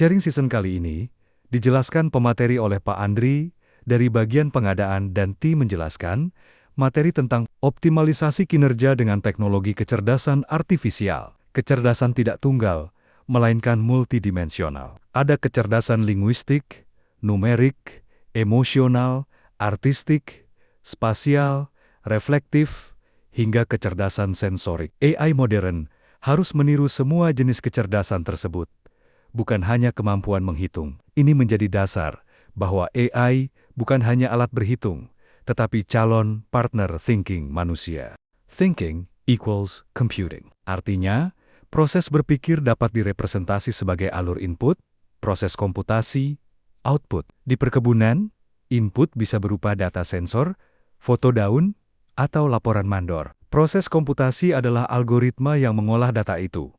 Sharing season kali ini dijelaskan pemateri oleh Pak Andri dari bagian pengadaan dan tim menjelaskan materi tentang optimalisasi kinerja dengan teknologi kecerdasan artifisial. Kecerdasan tidak tunggal, melainkan multidimensional. Ada kecerdasan linguistik, numerik, emosional, artistik, spasial, reflektif, hingga kecerdasan sensorik. AI modern harus meniru semua jenis kecerdasan tersebut, bukan hanya kemampuan menghitung. Ini menjadi dasar bahwa AI bukan hanya alat berhitung, tetapi calon partner thinking manusia. Thinking equals computing. Artinya, proses berpikir dapat direpresentasi sebagai alur input, proses komputasi, output. Di perkebunan, input bisa berupa data sensor, foto daun, atau laporan mandor. Proses komputasi adalah algoritma yang mengolah data itu,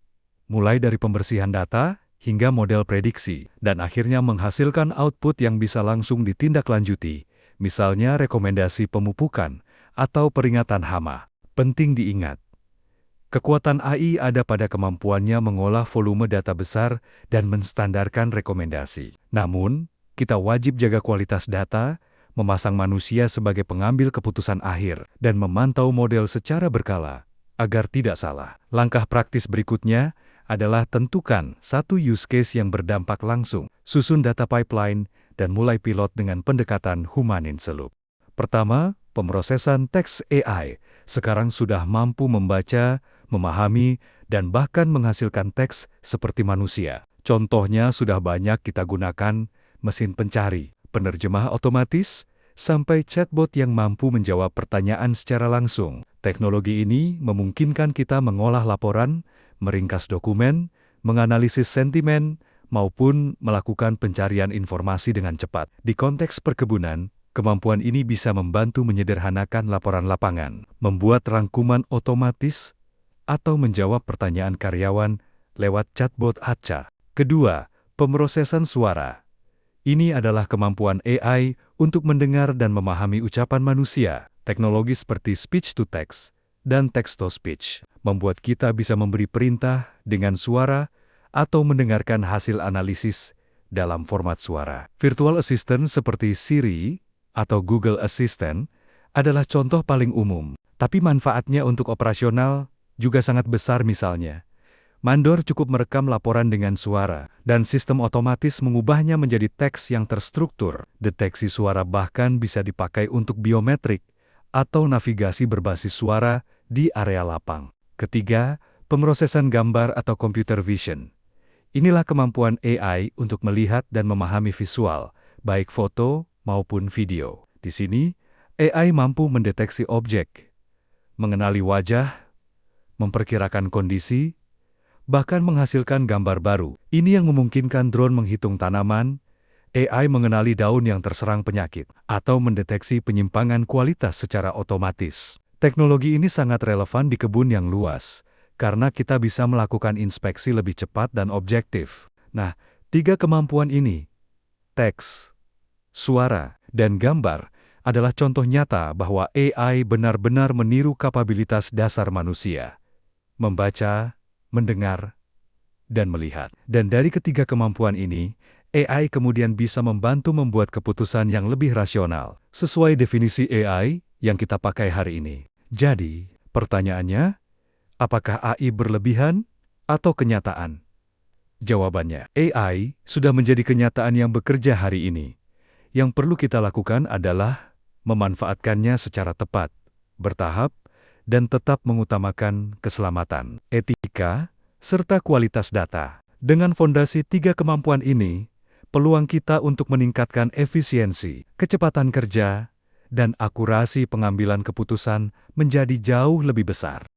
mulai dari pembersihan data hingga model prediksi, dan akhirnya menghasilkan output yang bisa langsung ditindaklanjuti, misalnya rekomendasi pemupukan atau peringatan hama. Penting diingat, kekuatan AI ada pada kemampuannya mengolah volume data besar dan menstandarkan rekomendasi. Namun, kita wajib jaga kualitas data, memasang manusia sebagai pengambil keputusan akhir, dan memantau model secara berkala, agar tidak salah. Langkah praktis berikutnya adalah tentukan satu use case yang berdampak langsung, susun data pipeline, dan mulai pilot dengan pendekatan human in the loop. Pertama, pemrosesan teks AI sekarang sudah mampu membaca, memahami, dan bahkan menghasilkan teks seperti manusia. Contohnya sudah banyak kita gunakan mesin pencari, penerjemah otomatis, sampai chatbot yang mampu menjawab pertanyaan secara langsung. Teknologi ini memungkinkan kita mengolah laporan, meringkas dokumen, menganalisis sentimen, maupun melakukan pencarian informasi dengan cepat. Di konteks perkebunan, kemampuan ini bisa membantu menyederhanakan laporan lapangan, membuat rangkuman otomatis, atau menjawab pertanyaan karyawan lewat chatbot acca. Kedua, pemrosesan suara. Ini adalah kemampuan AI untuk mendengar dan memahami ucapan manusia. Teknologi seperti speech-to-text dan text-to-speech membuat kita bisa memberi perintah dengan suara atau mendengarkan hasil analisis dalam format suara. Virtual assistant seperti Siri atau Google Assistant adalah contoh paling umum, tapi manfaatnya untuk operasional juga sangat besar. Misalnya, mandor cukup merekam laporan dengan suara, dan sistem otomatis mengubahnya menjadi teks yang terstruktur. Deteksi suara bahkan bisa dipakai untuk biometrik atau navigasi berbasis suara di area lapang. Ketiga, pemrosesan gambar atau computer vision. Inilah kemampuan AI untuk melihat dan memahami visual, baik foto maupun video. Di sini, AI mampu mendeteksi objek, mengenali wajah, memperkirakan kondisi, bahkan menghasilkan gambar baru. Ini yang memungkinkan drone menghitung tanaman, AI mengenali daun yang terserang penyakit, atau mendeteksi penyimpangan kualitas secara otomatis. Teknologi ini sangat relevan di kebun yang luas, karena kita bisa melakukan inspeksi lebih cepat dan objektif. Nah, tiga kemampuan ini, teks, suara, dan gambar, adalah contoh nyata bahwa AI benar-benar meniru kapabilitas dasar manusia: membaca, mendengar, dan melihat. Dan dari ketiga kemampuan ini, AI kemudian bisa membantu membuat keputusan yang lebih rasional, sesuai definisi AI yang kita pakai hari ini. Jadi, pertanyaannya, apakah AI berlebihan atau kenyataan? Jawabannya, AI sudah menjadi kenyataan yang bekerja hari ini. Yang perlu kita lakukan adalah memanfaatkannya secara tepat, bertahap, dan tetap mengutamakan keselamatan, etika, serta kualitas data. Dengan fondasi tiga kemampuan ini, peluang kita untuk meningkatkan efisiensi, kecepatan kerja, dan akurasi pengambilan keputusan menjadi jauh lebih besar.